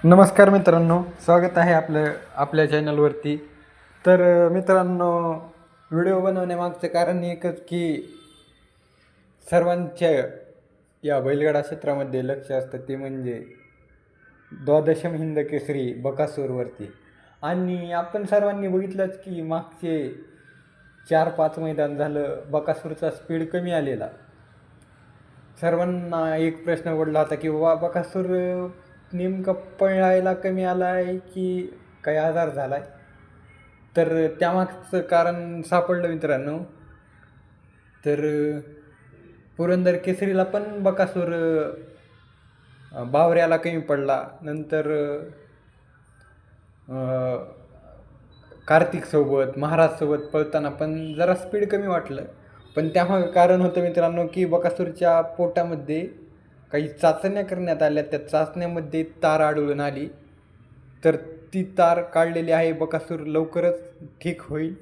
नमस्कार मित्रांनो, स्वागत आहे आपल्या चॅनलवरती. तर मित्रांनो, व्हिडिओ बनवण्यामागचं कारण एकच की सर्वांच्या या बैलगाडा क्षेत्रामध्ये लक्ष असतं, ते म्हणजे द्वादशम हिंद केसरी बकासूरवरती. आणि आपण सर्वांनी बघितलंच की मागचे 4-5 मैदान झालं बकासूरचा स्पीड कमी आलेला. सर्वांना एक प्रश्न पडला होता की बाबा बकासूर नेमका पळायला कमी आला आहे की काही आजार झाला आहे. तर त्यामागचं कारण सापडलं मित्रांनो. तर पुरंदर केसरीला पण बकासूर बावऱ्याला कमी पडला. नंतर कार्तिकसोबत महाराजसोबत पळताना पण जरा स्पीड कमी वाटलं. पण त्यामागं कारण होतं मित्रांनो की बकासूरच्या पोटामध्ये काही चाचण्या करण्यात आल्या. त्या चाचण्यामध्ये तार आढळून आली. तर ती तार काढलेली आहे. बकासूर लवकरच ठीक होईल.